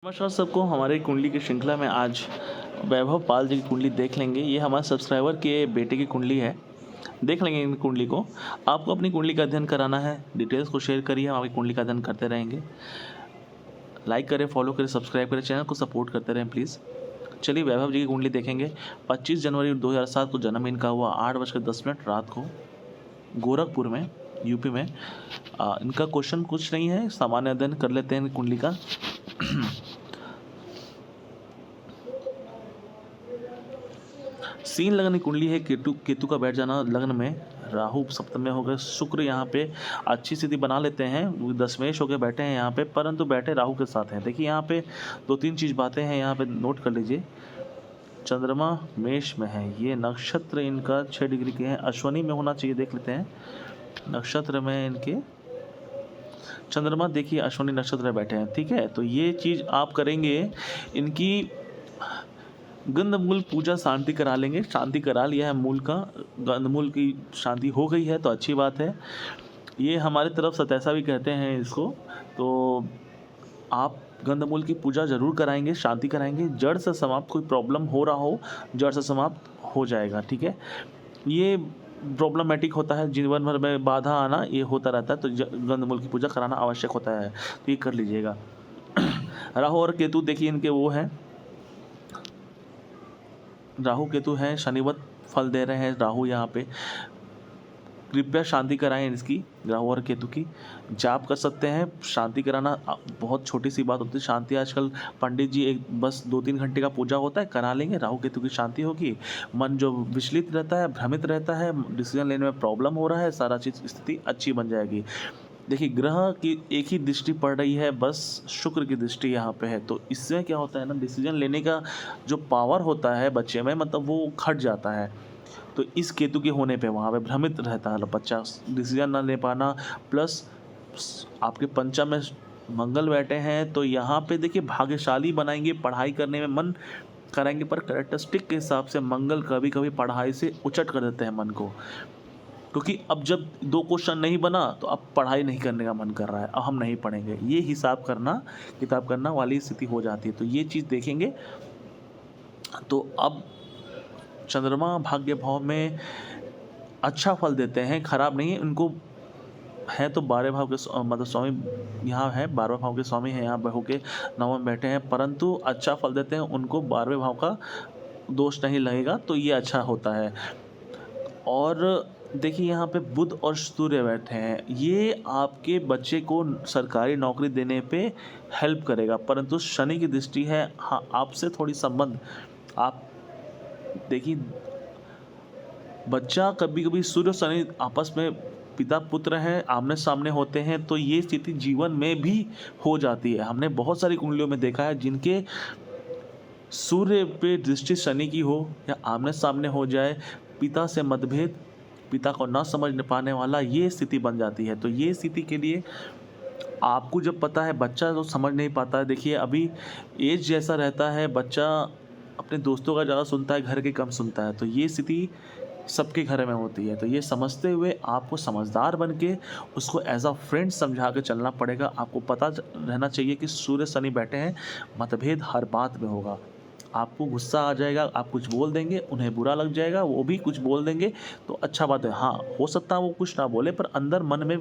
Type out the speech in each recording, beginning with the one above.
नमस्कार सबको। हमारे कुंडली की श्रृंखला में आज वैभव पाल जी की कुंडली देख लेंगे। ये हमारे सब्सक्राइबर के बेटे की कुंडली है। देख लेंगे इन कुंडली को। आपको अपनी कुंडली का अध्ययन कराना है, डिटेल्स को शेयर करिए, हम आपकी कुंडली का अध्ययन करते रहेंगे। लाइक करें, फॉलो करें, सब्सक्राइब करें, चैनल को सपोर्ट करते रहें प्लीज़। चलिए वैभव जी की कुंडली देखेंगे। 25 जनवरी 2007 को जन्म इनका हुआ, 8:10 रात को, गोरखपुर में, यूपी में। इनका क्वेश्चन कुछ नहीं है, सामान्य अध्ययन कर लेते हैं कुंडली का। सीन लग्न की कुंडली है। केतु का बैठ जाना लग्न में, राहु सप्तम में हो गए, शुक्र यहाँ पे अच्छी स्थिति बना लेते हैं, दशमेश होकर बैठे हैं यहाँ पे, परंतु बैठे राहु के साथ हैं। देखिए यहाँ पे 2-3 चीज़ बातें हैं, यहाँ पे नोट कर लीजिए। चंद्रमा मेष में है, ये नक्षत्र इनका 6 डिग्री के हैं, अश्वनी में होना चाहिए, देख लेते हैं नक्षत्र में इनके चंद्रमा। देखिए अश्वनी नक्षत्र में बैठे हैं, ठीक है। तो ये चीज़ आप करेंगे, इनकी गंधमूल पूजा शांति करा लेंगे। शांति करा लिया है मूल का, गंधमूल की शांति हो गई है तो अच्छी बात है। ये हमारी तरफ सतैसा भी कहते हैं इसको। तो आप गंधमूल की पूजा जरूर कराएंगे, शांति कराएंगे। जड़ से समाप्त कोई प्रॉब्लम हो रहा हो, जड़ से समाप्त हो जाएगा, ठीक है। ये प्रॉब्लमेटिक होता है, जीवन भर में बाधा आना ये होता रहता है, तो गंधमूल की पूजा कराना आवश्यक होता है, तो ये कर लीजिएगा। राहु और केतु देखिए इनके वो हैं, राहु केतु हैं, शनिवत फल दे रहे हैं राहु यहाँ पे। कृपया शांति कराएं इसकी, राहु और केतु की। जाप कर सकते हैं, शांति कराना बहुत छोटी सी बात होती है। शांति आजकल पंडित जी एक बस 2-3 घंटे का पूजा होता है, करा लेंगे, राहु केतु की शांति होगी। मन जो विचलित रहता है, भ्रमित रहता है, डिसीजन लेने में प्रॉब्लम हो रहा है, सारा चीज़ स्थिति अच्छी बन जाएगी। देखिए ग्रह की एक ही दृष्टि पड़ रही है, बस शुक्र की दृष्टि यहाँ पे है, तो इससे क्या होता है ना, डिसीजन लेने का जो पावर होता है बच्चे में, मतलब वो घट जाता है। तो इस केतु के होने पे वहाँ पे भ्रमित रहता है बच्चा, डिसीजन ना ले पाना। प्लस आपके पंचम में मंगल बैठे हैं, तो यहाँ पे देखिए भाग्यशाली बनाएंगे, पढ़ाई करने में मन कराएंगे, पर कैरेक्टरिस्टिक के हिसाब से मंगल कभी कभी पढ़ाई से उचट कर देते हैं मन को। क्योंकि अब जब 2 क्वेश्चन नहीं बना तो अब पढ़ाई नहीं करने का मन कर रहा है, अब हम नहीं पढ़ेंगे, ये हिसाब करना, किताब करना वाली स्थिति हो जाती है। तो ये चीज़ देखेंगे। तो अब चंद्रमा भाग्य भाव में अच्छा फल देते हैं, खराब नहीं है। उनको है तो 12 भाव के मतलब स्वामी यहाँ है, 12वें भाव के स्वामी हैं यहाँ पे होके, 9वें में बैठे हैं, परंतु अच्छा फल देते हैं। उनको 12वें भाव का दोष नहीं लगेगा, तो ये अच्छा होता है। और देखिए यहाँ पे बुध और सूर्य बैठे हैं, ये आपके बच्चे को सरकारी नौकरी देने पे हेल्प करेगा, परंतु शनि की दृष्टि है, हाँ आपसे थोड़ी संबंध। आप देखिए बच्चा कभी कभी सूर्य शनि आपस में पिता पुत्र हैं, आमने सामने होते हैं, तो ये स्थिति जीवन में भी हो जाती है। हमने बहुत सारी कुंडलियों में देखा है जिनके सूर्य पे दृष्टि शनि की हो या आमने सामने हो जाए, पिता से मतभेद, पिता को ना समझ पाने वाला, ये स्थिति बन जाती है। तो ये स्थिति के लिए आपको जब पता है, बच्चा तो समझ नहीं पाता है। देखिए अभी एज जैसा रहता है, बच्चा अपने दोस्तों का ज़्यादा सुनता है, घर के कम सुनता है, तो ये स्थिति सबके घर में होती है। तो ये समझते हुए आपको समझदार बन के उसको एज अ फ्रेंड समझा के चलना पड़ेगा। आपको पता रहना चाहिए कि सूर्य शनि बैठे हैं, मतभेद हर बात में होगा। आपको गुस्सा आ जाएगा, आप कुछ बोल देंगे, उन्हें बुरा लग जाएगा, वो भी कुछ बोल देंगे, तो अच्छा बात है। हाँ हो सकता है वो कुछ ना बोले, पर अंदर मन में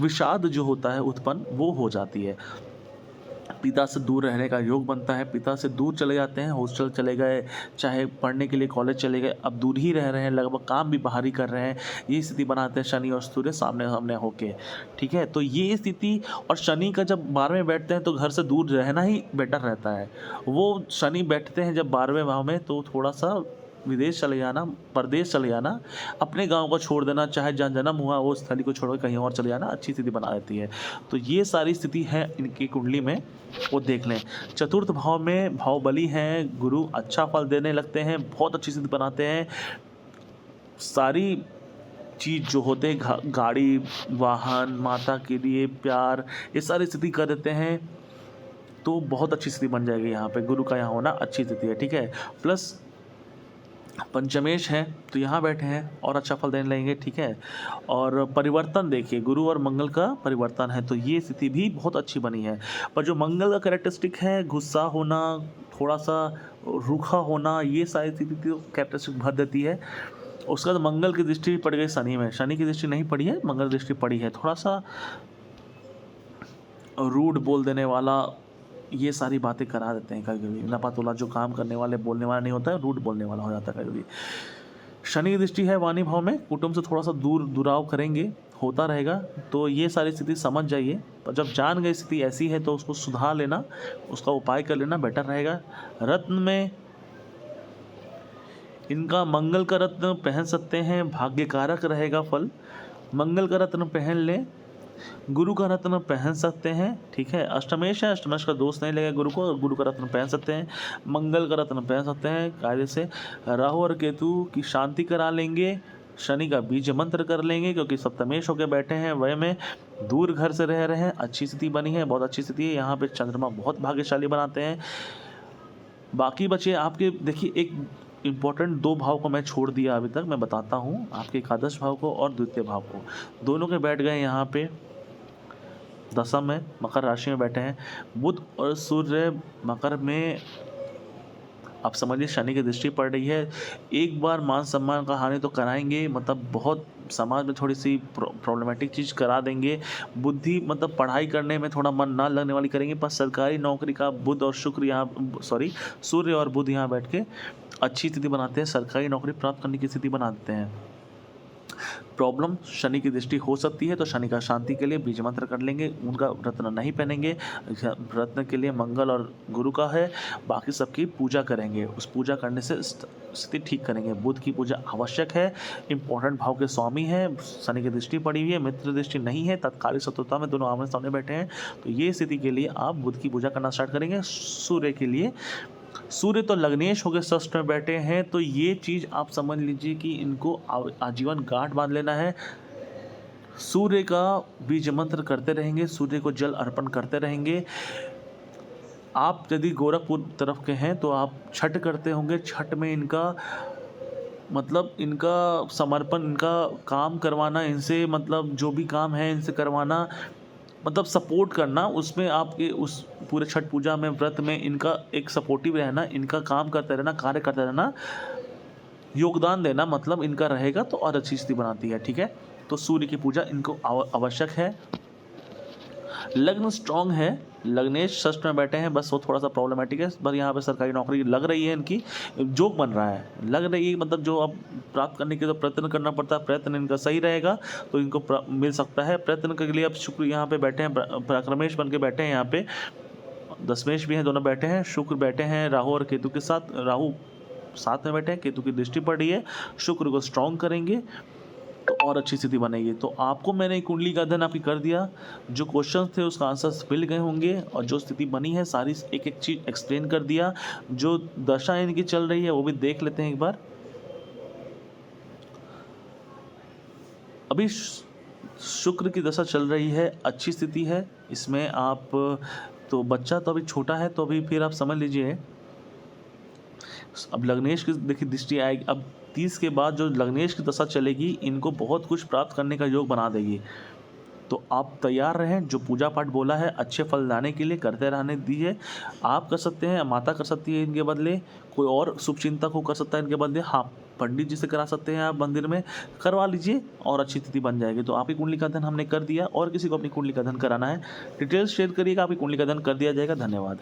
विषाद जो होता है उत्पन्न, वो हो जाती है। पिता से दूर रहने का योग बनता है, पिता से दूर चले जाते हैं, हॉस्टल चले गए, चाहे पढ़ने के लिए कॉलेज चले गए, अब दूर ही रह रहे हैं, लगभग काम भी बाहर ही कर रहे हैं। ये स्थिति बनाते हैं शनि और सूर्य सामने सामने होके, ठीक है। तो ये स्थिति, और शनि का जब 12वें बैठते हैं तो घर से दूर रहना ही बेटर रहता है। वो शनि बैठते हैं जब 12वें भाव में, तो थोड़ा सा विदेश चले जाना, परदेश चले जाना, अपने गांव को छोड़ देना, चाहे जहाँ जन्म हुआ वो स्थली को छोड़ कहीं और चले जाना, अच्छी स्थिति बना देती है। तो ये सारी स्थिति है इनकी कुंडली में, वो देख लें। चतुर्थ भाव में भाव बली हैं, गुरु अच्छा फल देने लगते हैं, बहुत अच्छी स्थिति बनाते हैं। सारी चीज़ जो होते हैं, गाड़ी, वाहन, माता के लिए प्यार, ये सारी स्थिति कर देते हैं, तो बहुत अच्छी स्थिति बन जाएगी। यहाँ पे गुरु का यहाँ होना अच्छी स्थिति है, ठीक है। प्लस पंचमेश हैं तो यहाँ बैठे हैं और अच्छा फल देने लगेंगे, ठीक है। और परिवर्तन देखिए, गुरु और मंगल का परिवर्तन है तो ये स्थिति भी बहुत अच्छी बनी है। पर जो मंगल का कैरेक्टरिस्टिक है, गुस्सा होना, थोड़ा सा रूखा होना, ये सारी स्थिति तो कैरेक्टरिस्टिक भर देती है। उसके बाद मंगल की दृष्टि पड़ गई शनि में, शनि की दृष्टि नहीं पड़ी है, मंगल की दृष्टि पड़ी है। थोड़ा सा रूड बोल देने वाला, ये सारी बातें करा देते हैं कभी कभी। नपातुला जो काम करने वाले बोलने वाला नहीं होता है, रूड बोलने वाला हो जाता है कभी कभी। शनि की दृष्टि है वाणी भाव में, कुटुंब से थोड़ा सा दूर दुराव करेंगे, होता रहेगा। तो ये सारी स्थिति समझ जाइए। पर जब जान गए स्थिति ऐसी है तो उसको सुधार लेना, उसका उपाय कर लेना बेटर रहेगा। रत्न में इनका मंगल का रत्न पहन सकते हैं, भाग्यकारक रहेगा फल। मंगल का रत्न पहन लें, गुरु का रत्न पहन सकते हैं, ठीक है। अष्टमेश है, अष्टमेश का दोष नहीं लगेगा गुरु को, गुरु का रत्न पहन सकते हैं, मंगल का रत्न पहन सकते हैं कायदे से। राहु और केतु की शांति करा लेंगे, शनि का बीज मंत्र कर लेंगे क्योंकि सप्तमेश होकर बैठे हैं, वह में दूर घर से रह रहे हैं, अच्छी स्थिति बनी है, बहुत अच्छी स्थिति है। यहाँ पे चंद्रमा बहुत भाग्यशाली बनाते हैं। बाकी बचे आपके, देखिए एक इम्पोर्टेंट दो भाव को मैं छोड़ दिया अभी तक, मैं बताता हूँ आपके एकादश भाव को और द्वितीय भाव को। दोनों के बैठ गए यहाँ पे दशम में, मकर राशि में बैठे हैं। बुध और सूर्य मकर में, आप समझिए शनि की दृष्टि पड़ रही है। एक बार मान सम्मान का हानि तो कराएंगे, मतलब बहुत समाज में थोड़ी सी प्रॉब्लमेटिक चीज़ करा देंगे। बुद्धि मतलब पढ़ाई करने में थोड़ा मन ना लगने वाली करेंगे। पर सरकारी नौकरी का बुध और शुक्र यहाँ, सॉरी सूर्य और बुध यहाँ बैठ के अच्छी स्थिति बनाते हैं, सरकारी नौकरी प्राप्त करने की स्थिति बना देते हैं। प्रॉब्लम शनि की दृष्टि हो सकती है तो शनि का शांति के लिए बीज मंत्र कर लेंगे, उनका रत्न नहीं पहनेंगे। रत्न के लिए मंगल और गुरु का है, बाकी सबकी पूजा करेंगे, उस पूजा करने से स्थिति ठीक करेंगे। बुध की पूजा आवश्यक है, इंपॉर्टेंट भाव के स्वामी है, शनि की दृष्टि पड़ी हुई है, मित्र दृष्टि नहीं है, तत्कालिक शत्रुता में दोनों आमने सामने बैठे हैं। तो ये स्थिति के लिए आप बुध की पूजा करना स्टार्ट करेंगे। सूर्य के लिए, सूर्य तो लग्नेश होकर षष्ठ में बैठे हैं तो ये चीज़ आप समझ लीजिए कि इनको आजीवन गांठ बांध लेना है। सूर्य का बीज मंत्र करते रहेंगे, सूर्य को जल अर्पण करते रहेंगे। आप यदि गोरखपुर तरफ के हैं तो आप छठ करते होंगे, छठ में इनका मतलब इनका समर्पण, इनका काम करवाना, इनसे मतलब जो भी काम है इनसे करवाना, मतलब सपोर्ट करना, उसमें आपके उस पूरे छठ पूजा में व्रत में इनका एक सपोर्टिव रहना, इनका काम करते रहना, कार्य करते रहना, योगदान देना, मतलब इनका रहेगा तो और अच्छी स्थिति बनाती है, ठीक है। तो सूर्य की पूजा इनको आवश्यक है। लग्न स्ट्रांग है, लग्नेश षष्ठ में बैठे हैं, बस वो थोड़ा सा प्रॉब्लमेटिक है। बस यहाँ पे सरकारी नौकरी लग रही है, इनकी जोक बन रहा है, लग रही है मतलब जो अब प्राप्त करने के लिए प्रयत्न करना पड़ता है, प्रयत्न इनका सही रहेगा तो इनको मिल सकता है। प्रयत्न के लिए अब शुक्र यहाँ पे बैठे हैं, पराक्रमेश बन के बैठे हैं, यहाँ पे दशमेश भी हैं, दोनों बैठे हैं। शुक्र बैठे हैं राहु और केतु के साथ, राहु साथ में बैठे हैं, केतु की दृष्टि पड़ रही है, शुक्र को स्ट्रॉन्ग करेंगे तो और अच्छी स्थिति बनेगी। तो आपको मैंने कुंडली का अध्ययन आपकी कर दिया, जो क्वेश्चन थे उसका आंसर्स मिल गए होंगे और जो स्थिति बनी है सारी एक एक चीज़ एक्सप्लेन कर दिया। जो दशा इनकी चल रही है वो भी देख लेते हैं एक बार। अभी शुक्र की दशा चल रही है, अच्छी स्थिति है इसमें। आप तो बच्चा तो अभी छोटा है तो अभी फिर आप समझ लीजिए, अब लग्नेश की देखिए दृष्टि आएगी, अब 30 के बाद जो लग्नेश की दशा चलेगी इनको बहुत कुछ प्राप्त करने का योग बना देगी। तो आप तैयार रहें, जो पूजा पाठ बोला है अच्छे फल लाने के लिए करते रहने दीजिए। आप कर सकते हैं, माता कर सकती है इनके बदले, कोई और शुभचिंतक को कर सकता है इनके बदले, हाँ पंडित जी से करा सकते हैं, आप मंदिर में करवा लीजिए और अच्छी स्थिति बन जाएगी। तो आपकी कुंडली का अध्ययन हमने कर दिया, और किसी को अपनी कुंडली का अध्ययन कराना है डिटेल्स शेयर करिएगा, आपकी कुंडली का अध्ययन कर दिया जाएगा। धन्यवाद।